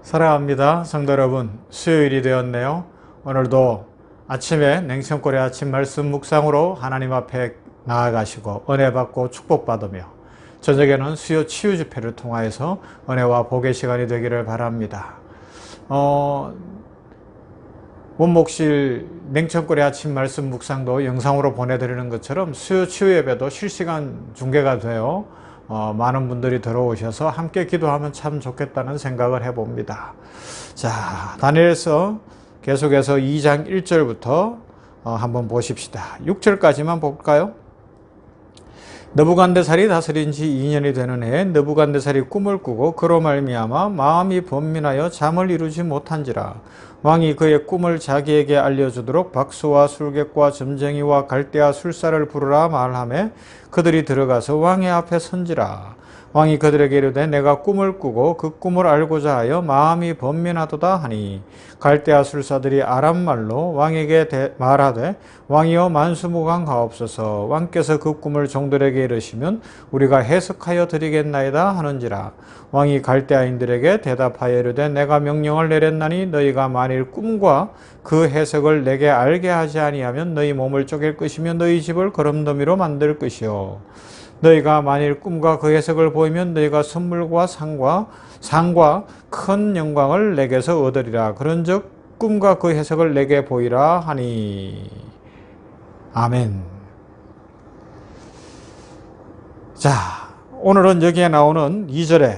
사랑합니다. 성도 여러분, 수요일이 되었네요. 오늘도 아침에 냉천골의 아침 말씀 묵상으로 하나님 앞에 나아가시고 은혜 받고 축복받으며 저녁에는 수요 치유 집회를 통하여서 은혜와 복의 시간이 되기를 바랍니다. 원목실 냉천골의 아침 말씀 묵상도 영상으로 보내드리는 것처럼 수요 치유 예배도 실시간 중계가 되어 많은 분들이 들어오셔서 함께 기도하면 참 좋겠다는 생각을 해봅니다. 자, 다니엘서 계속해서 2장 1절부터 한번 보십시다. 6절까지만 볼까요? 느부갓네살이 다스린 지 2년이 되는 해에 느부갓네살이 꿈을 꾸고 그로 말미암아 마음이 번민하여 잠을 이루지 못한지라. 왕이 그의 꿈을 자기에게 알려주도록 박수와 술객과 점쟁이와 갈대아 술사를 부르라 말하매 그들이 들어가서 왕의 앞에 선지라. 왕이 그들에게 이르되 내가 꿈을 꾸고 그 꿈을 알고자 하여 마음이 번민하도다 하니 갈대아 술사들이 아람말로 왕에게 말하되 왕이여 만수무강하옵소서. 왕께서 그 꿈을 종들에게 이르시면 우리가 해석하여 드리겠나이다 하는지라. 왕이 갈대아인들에게 대답하여 이르되 내가 명령을 내렸나니 너희가 만일 꿈과 그 해석을 내게 알게 하지 아니하면 너희 몸을 쪼갤 것이며 너희 집을 거름더미로 만들 것이요 너희가 만일 꿈과 그 해석을 보이면 너희가 선물과 상과 큰 영광을 내게서 얻으리라. 그런즉 꿈과 그 해석을 내게 보이라 하니. 아멘. 자, 오늘은 여기에 나오는 2절에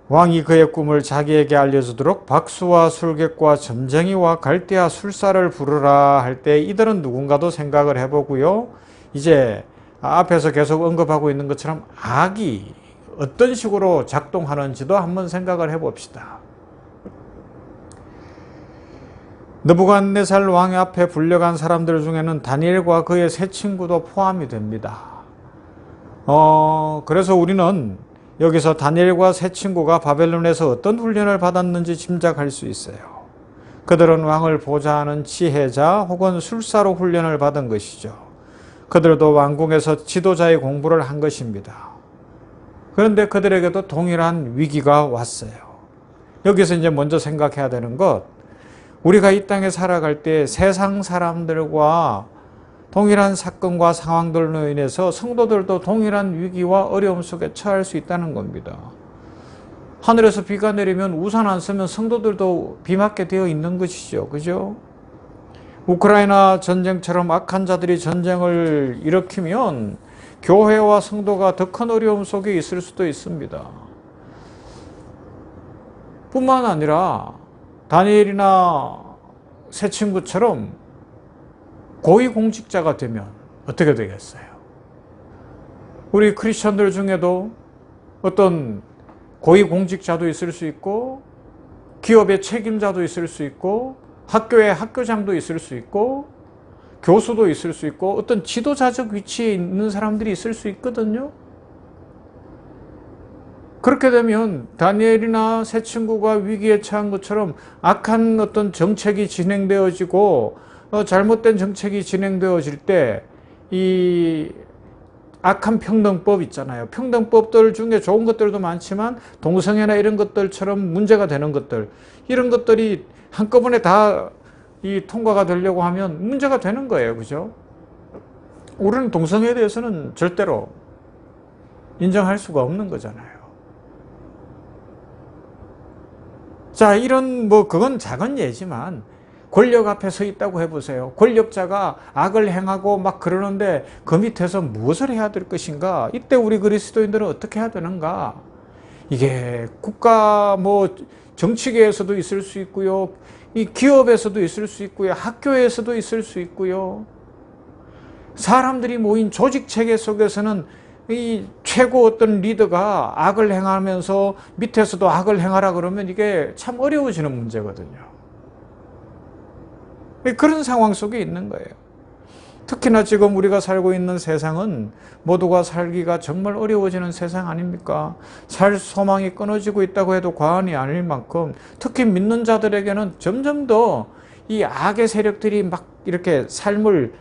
왕이 그의 꿈을 자기에게 알려주도록 박수와 술객과 점쟁이와 갈대아 술사를 부르라 할 때 이들은 누군가도 생각을 해보고요. 이제 앞에서 계속 언급하고 있는 것처럼 악이 어떤 식으로 작동하는지도 한번 생각을 해봅시다. 느부갓네살 왕 앞에 불려간 사람들 중에는 다니엘과 그의 세 친구도 포함이 됩니다. 그래서 우리는 여기서 다니엘과 세 친구가 바벨론에서 어떤 훈련을 받았는지 짐작할 수 있어요. 그들은 왕을 보좌하는 지혜자 혹은 술사로 훈련을 받은 것이죠. 그들도 왕궁에서 지도자의 공부를 한 것입니다. 그런데 그들에게도 동일한 위기가 왔어요. 여기서 이제 먼저 생각해야 되는 것, 우리가 이 땅에 살아갈 때 세상 사람들과 동일한 사건과 상황들로 인해서 성도들도 동일한 위기와 어려움 속에 처할 수 있다는 겁니다. 하늘에서 비가 내리면 우산 안 쓰면 성도들도 비 맞게 되어 있는 것이죠. 그죠? 우크라이나 전쟁처럼 악한 자들이 전쟁을 일으키면 교회와 성도가 더 큰 어려움 속에 있을 수도 있습니다. 뿐만 아니라 다니엘이나 새 친구처럼 고위공직자가 되면 어떻게 되겠어요? 우리 크리스천들 중에도 어떤 고위공직자도 있을 수 있고 기업의 책임자도 있을 수 있고 학교의 학교장도 있을 수 있고 교수도 있을 수 있고 어떤 지도자적 위치에 있는 사람들이 있을 수 있거든요. 그렇게 되면 다니엘이나 새 친구가 위기에 처한 것처럼 악한 어떤 정책이 진행되어지고 잘못된 정책이 진행되어질 때 이 악한 평등법 있잖아요. 평등법들 중에 좋은 것들도 많지만 동성애나 이런 것들처럼 문제가 되는 것들, 이런 것들이 한꺼번에 다 이 통과가 되려고 하면 문제가 되는 거예요. 그죠? 우리는 동성애에 대해서는 절대로 인정할 수가 없는 거잖아요. 자, 이런 그건 작은 예지만 권력 앞에 서 있다고 해보세요. 권력자가 악을 행하고 막 그러는데 그 밑에서 무엇을 해야 될 것인가? 이때 우리 그리스도인들은 어떻게 해야 되는가? 이게 국가 정치계에서도 있을 수 있고요. 이 기업에서도 있을 수 있고요. 학교에서도 있을 수 있고요. 사람들이 모인 조직 체계 속에서는 이 최고 어떤 리더가 악을 행하면서 밑에서도 악을 행하라 그러면 이게 참 어려워지는 문제거든요. 그런 상황 속에 있는 거예요. 특히나 지금 우리가 살고 있는 세상은 모두가 살기가 정말 어려워지는 세상 아닙니까? 살 소망이 끊어지고 있다고 해도 과언이 아닐 만큼 특히 믿는 자들에게는 점점 더 이 악의 세력들이 막 이렇게 삶을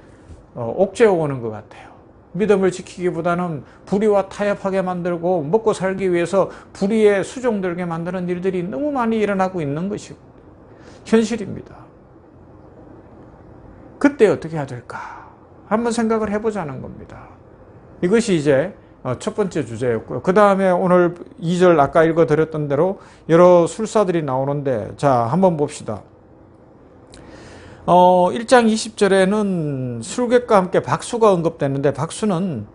옥죄어 오는 것 같아요. 믿음을 지키기보다는 불의와 타협하게 만들고 먹고 살기 위해서 불의에 수종들게 만드는 일들이 너무 많이 일어나고 있는 것이고 현실입니다. 그때 어떻게 해야 될까? 한번 생각을 해보자는 겁니다. 이것이 이제 첫 번째 주제였고요. 그 다음에 오늘 2절 아까 읽어드렸던 대로 여러 술사들이 나오는데, 자, 한번 봅시다. 1장 20절에는 술객과 함께 박수가 언급됐는데, 박수는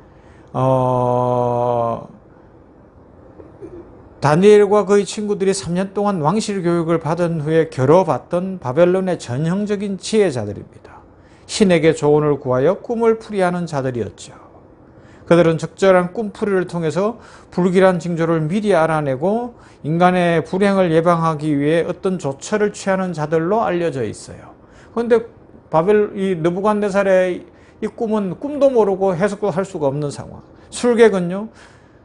다니엘과 그의 친구들이 3년 동안 왕실 교육을 받은 후에 겨뤄봤던 바벨론의 전형적인 지혜자들입니다. 신에게 조언을 구하여 꿈을 풀이하는 자들이었죠. 그들은 적절한 꿈풀이를 통해서 불길한 징조를 미리 알아내고 인간의 불행을 예방하기 위해 어떤 조처를 취하는 자들로 알려져 있어요. 그런데 이 느부갓네살의 이 꿈은 꿈도 모르고 해석도 할 수가 없는 상황. 술객은요,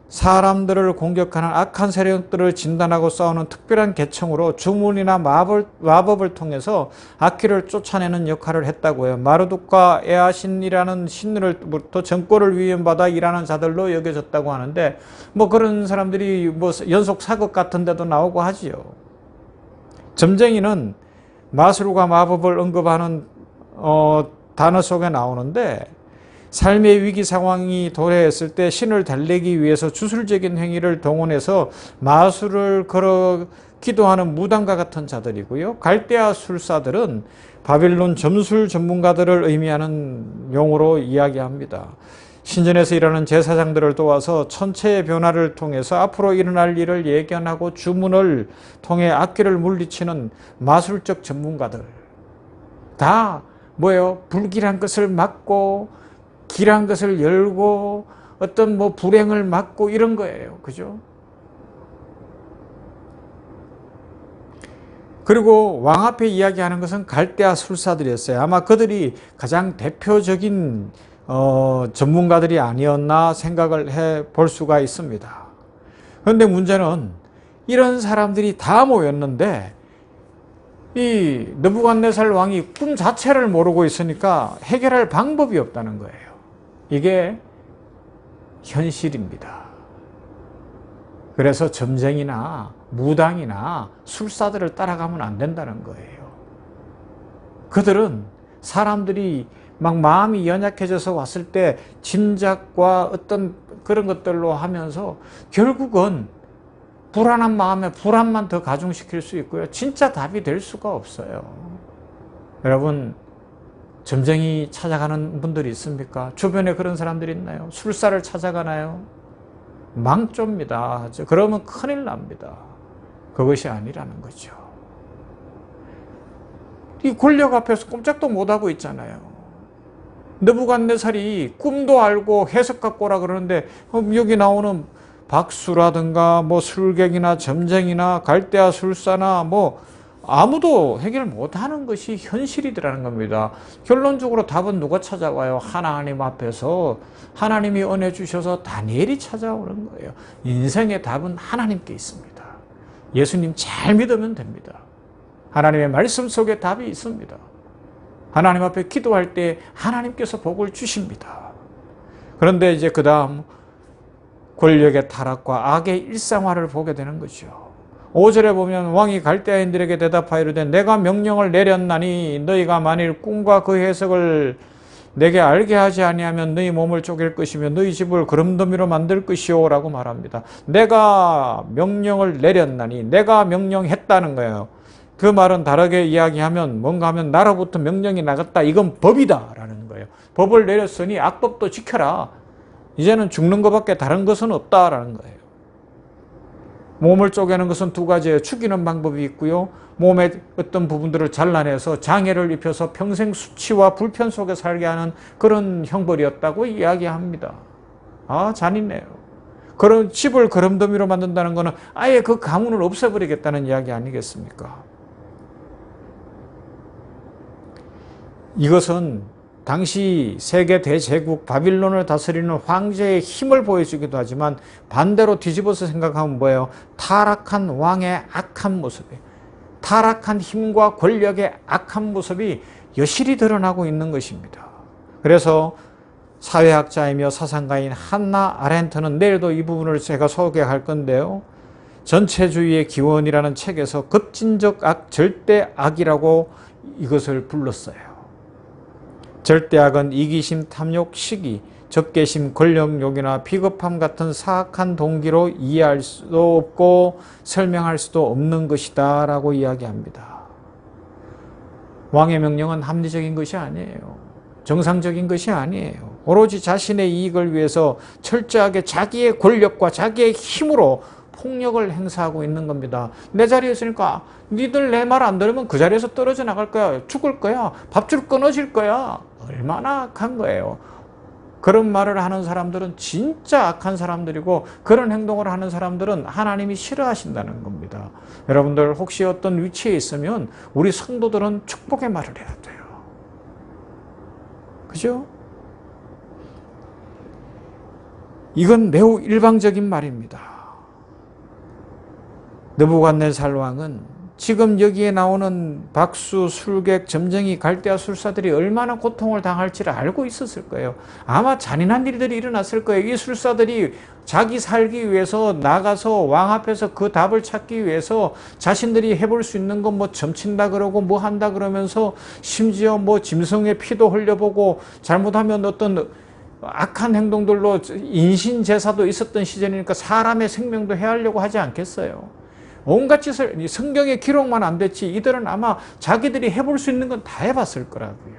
사람들을 공격하는 악한 세력들을 진단하고 싸우는 특별한 계층으로 주문이나 마법을 통해서 악귀를 쫓아내는 역할을 했다고 해요. 마르둑과 에아신이라는 신으로부터 정권을 위임받아 일하는 자들로 여겨졌다고 하는데, 뭐 그런 사람들이 뭐 연속 사극 같은 데도 나오고 하지요. 점쟁이는 마술과 마법을 언급하는 단어 속에 나오는데, 삶의 위기 상황이 도래했을 때 신을 달래기 위해서 주술적인 행위를 동원해서 마술을 걸어 기도하는 무당과 같은 자들이고요. 갈대아 술사들은 바빌론 점술 전문가들을 의미하는 용어로 이야기합니다. 신전에서 일하는 제사장들을 도와서 천체의 변화를 통해서 앞으로 일어날 일을 예견하고 주문을 통해 악귀를 물리치는 마술적 전문가들. 다 뭐예요? 불길한 것을 막고 길한 것을 열고 어떤 뭐 불행을 막고 이런 거예요. 그죠? 그리고 왕 앞에 이야기하는 것은 갈대아 술사들이었어요. 아마 그들이 가장 대표적인 전문가들이 아니었나 생각을 해 볼 수가 있습니다. 그런데 문제는 이런 사람들이 다 모였는데 이 느부갓네살 왕이 꿈 자체를 모르고 있으니까 해결할 방법이 없다는 거예요. 이게 현실입니다. 그래서 점쟁이나 무당이나 술사들을 따라가면 안 된다는 거예요. 그들은 사람들이 막 마음이 연약해져서 왔을 때 짐작과 어떤 그런 것들로 하면서 결국은 불안한 마음에 불안만 더 가중시킬 수 있고요. 진짜 답이 될 수가 없어요. 여러분, 점쟁이 찾아가는 분들이 있습니까? 주변에 그런 사람들이 있나요? 술사를 찾아가나요? 망조입니다. 그러면 큰일 납니다. 그것이 아니라는 거죠. 이 권력 앞에서 꼼짝도 못하고 있잖아요. 느부갓네살이 꿈도 알고 해석 갖고 오라 그러는데 여기 나오는 박수라든가 뭐 술객이나 점쟁이나 갈대아 술사나 뭐 아무도 해결 못하는 것이 현실이더라는 겁니다. 결론적으로 답은 누가 찾아와요? 하나님 앞에서 하나님이 은혜 주셔서 다니엘이 찾아오는 거예요. 인생의 답은 하나님께 있습니다. 예수님 잘 믿으면 됩니다. 하나님의 말씀 속에 답이 있습니다. 하나님 앞에 기도할 때 하나님께서 복을 주십니다. 그런데 이제 그 다음 권력의 타락과 악의 일상화를 보게 되는 거죠. 5절에 보면 왕이 갈대아인들에게 대답하여 이르되 내가 명령을 내렸나니 너희가 만일 꿈과 그 해석을 내게 알게 하지 아니하면 너희 몸을 쪼갤 것이며 너희 집을 거름더미로 만들 것이오 라고 말합니다. 내가 명령을 내렸나니 내가 명령했다는 거예요. 그 말은 다르게 이야기하면 뭔가 하면 나로부터 명령이 나갔다. 이건 법이다 라는 거예요. 법을 내렸으니 악법도 지켜라. 이제는 죽는 것밖에 다른 것은 없다라는 거예요. 몸을 쪼개는 것은 두 가지예요. 죽이는 방법이 있고요. 몸의 어떤 부분들을 잘라내서 장애를 입혀서 평생 수치와 불편 속에 살게 하는 그런 형벌이었다고 이야기합니다. 아, 잔인해요. 그런 집을 거름더미로 만든다는 것은 아예 그 가문을 없애버리겠다는 이야기 아니겠습니까? 이것은 당시 세계 대제국 바빌론을 다스리는 황제의 힘을 보여주기도 하지만 반대로 뒤집어서 생각하면 뭐예요? 타락한 왕의 악한 모습이에요. 타락한 힘과 권력의 악한 모습이 여실히 드러나고 있는 것입니다. 그래서 사회학자이며 사상가인 한나 아렌트는 내일도 이 부분을 제가 소개할 건데요. 전체주의의 기원이라는 책에서 급진적 악, 절대악이라고 이것을 불렀어요. 절대악은 이기심, 탐욕, 시기, 적개심, 권력욕이나 비겁함 같은 사악한 동기로 이해할 수도 없고 설명할 수도 없는 것이다 라고 이야기합니다. 왕의 명령은 합리적인 것이 아니에요. 정상적인 것이 아니에요. 오로지 자신의 이익을 위해서 철저하게 자기의 권력과 자기의 힘으로 폭력을 행사하고 있는 겁니다. 내 자리에 있으니까 니들 내 말 안 들으면 그 자리에서 떨어져 나갈 거야. 죽을 거야. 밥줄 끊어질 거야. 얼마나 악한 거예요. 그런 말을 하는 사람들은 진짜 악한 사람들이고 그런 행동을 하는 사람들은 하나님이 싫어하신다는 겁니다. 여러분들 혹시 어떤 위치에 있으면 우리 성도들은 축복의 말을 해야 돼요. 그죠? 이건 매우 일방적인 말입니다. 느부갓네살 왕은 지금 여기에 나오는 박수, 술객, 점쟁이, 갈대아 술사들이 얼마나 고통을 당할지를 알고 있었을 거예요. 아마 잔인한 일들이 일어났을 거예요. 이 술사들이 자기 살기 위해서 나가서 왕 앞에서 그 답을 찾기 위해서 자신들이 해볼 수 있는 건 뭐 점친다 그러고 뭐 한다 그러면서 심지어 뭐 짐승의 피도 흘려보고 잘못하면 어떤 악한 행동들로 인신제사도 있었던 시절이니까 사람의 생명도 해하려고 하지 않겠어요. 온갖 짓을 성경에 기록만 안 됐지 이들은 아마 자기들이 해볼 수 있는 건 다 해봤을 거라고요.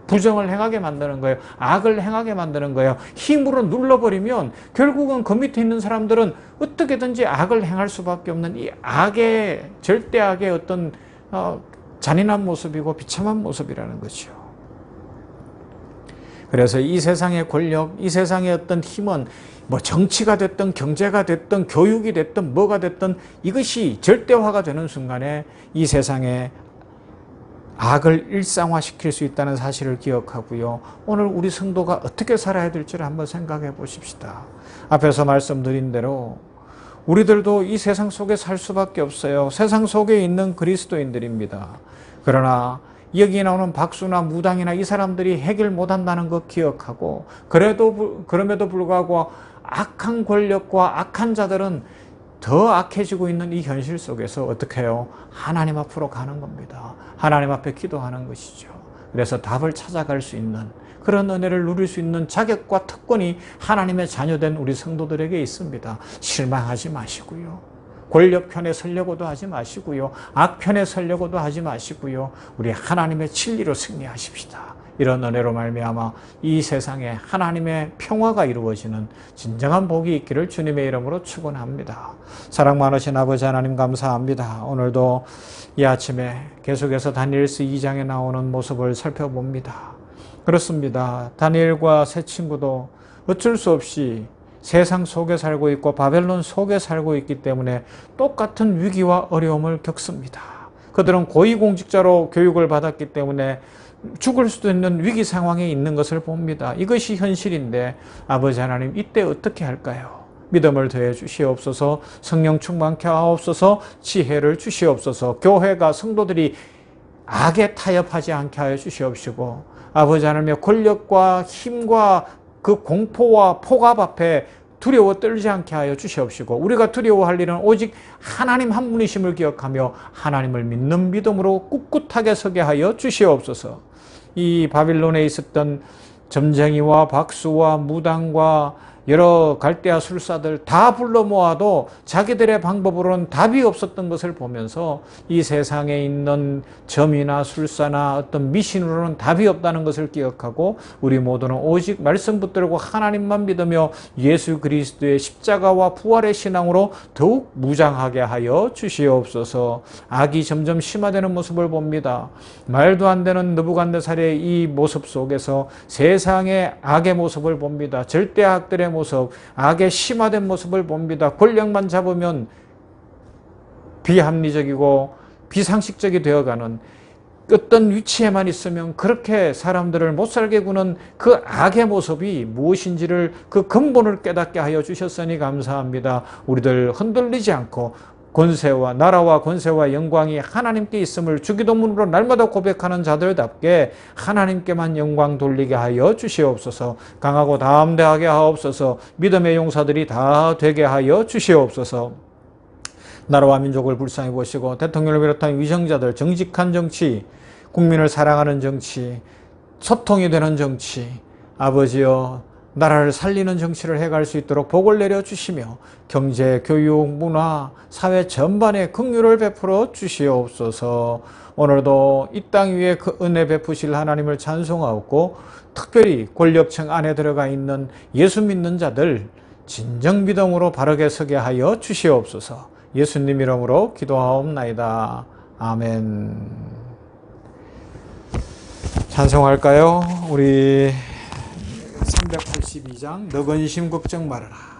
부정을 행하게 만드는 거예요. 악을 행하게 만드는 거예요. 힘으로 눌러버리면 결국은 그 밑에 있는 사람들은 어떻게든지 악을 행할 수밖에 없는 이 악의 절대악의 어떤 잔인한 모습이고 비참한 모습이라는 거죠. 그래서 이 세상의 권력, 이 세상의 어떤 힘은 뭐 정치가 됐든 경제가 됐든 교육이 됐든 뭐가 됐든 이것이 절대화가 되는 순간에 이 세상에 악을 일상화시킬 수 있다는 사실을 기억하고요. 오늘 우리 성도가 어떻게 살아야 될지를 한번 생각해 보십시다. 앞에서 말씀드린 대로 우리들도 이 세상 속에 살 수밖에 없어요. 세상 속에 있는 그리스도인들입니다. 그러나 여기 나오는 박수나 무당이나 이 사람들이 해결 못한다는 것 기억하고 그럼에도 불구하고 악한 권력과 악한 자들은 더 악해지고 있는 이 현실 속에서 어떻게 해요? 하나님 앞으로 가는 겁니다. 하나님 앞에 기도하는 것이죠. 그래서 답을 찾아갈 수 있는 그런 은혜를 누릴 수 있는 자격과 특권이 하나님의 자녀된 우리 성도들에게 있습니다. 실망하지 마시고요. 권력 편에 서려고도 하지 마시고요. 악 편에 서려고도 하지 마시고요. 우리 하나님의 진리로 승리하십시다. 이런 은혜로 말미암아 이 세상에 하나님의 평화가 이루어지는 진정한 복이 있기를 주님의 이름으로 축원합니다. 사랑 많으신 아버지 하나님 감사합니다. 오늘도 이 아침에 계속해서 다니엘서 2장에 나오는 모습을 살펴봅니다. 그렇습니다. 다니엘과 세 친구도 어쩔 수 없이 세상 속에 살고 있고 바벨론 속에 살고 있기 때문에 똑같은 위기와 어려움을 겪습니다. 그들은 고위공직자로 교육을 받았기 때문에 죽을 수도 있는 위기 상황에 있는 것을 봅니다. 이것이 현실인데 아버지 하나님 이때 어떻게 할까요? 믿음을 더해 주시옵소서. 성령 충만케 하옵소서. 지혜를 주시옵소서. 교회가 성도들이 악에 타협하지 않게 하여 주시옵시고 아버지 하나님의 권력과 힘과 그 공포와 폭압 앞에 두려워 떨지 않게 하여 주시옵시고 우리가 두려워할 일은 오직 하나님 한 분이심을 기억하며 하나님을 믿는 믿음으로 꿋꿋하게 서게 하여 주시옵소서. 이 바빌론에 있었던 점쟁이와 박수와 무당과 여러 갈대아 술사들 다 불러 모아도 자기들의 방법으로는 답이 없었던 것을 보면서 이 세상에 있는 점이나 술사나 어떤 미신으로는 답이 없다는 것을 기억하고 우리 모두는 오직 말씀 붙들고 하나님만 믿으며 예수 그리스도의 십자가와 부활의 신앙으로 더욱 무장하게 하여 주시옵소서. 악이 점점 심화되는 모습을 봅니다. 말도 안 되는 느부갓네살의 이 모습 속에서 세상의 악의 모습을 봅니다. 절대악들의 모습, 악의 심화된 모습을 봅니다. 권력만 잡으면 비합리적이고 비상식적이 되어가는 어떤 위치에만 있으면 그렇게 사람들을 못살게 구는 그 악의 모습이 무엇인지를 그 근본을 깨닫게 하여 주셨으니 감사합니다. 우리들 흔들리지 않고 권세와 나라와 권세와 영광이 하나님께 있음을 주기도문으로 날마다 고백하는 자들답게 하나님께만 영광 돌리게 하여 주시옵소서. 강하고 담대하게 하옵소서. 믿음의 용사들이 다 되게 하여 주시옵소서. 나라와 민족을 불쌍히 보시고 대통령을 비롯한 위정자들, 정직한 정치, 국민을 사랑하는 정치, 소통이 되는 정치, 아버지여 나라를 살리는 정치를 해갈 수 있도록 복을 내려주시며 경제, 교육, 문화, 사회 전반에 긍휼을 베풀어 주시옵소서. 오늘도 이 땅 위에 그 은혜 베푸실 하나님을 찬송하고 특별히 권력층 안에 들어가 있는 예수 믿는 자들 진정 믿음으로 바르게 서게 하여 주시옵소서. 예수님 이름으로 기도하옵나이다. 아멘. 찬송할까요? 우리 382장 너 근심 걱정 말아라.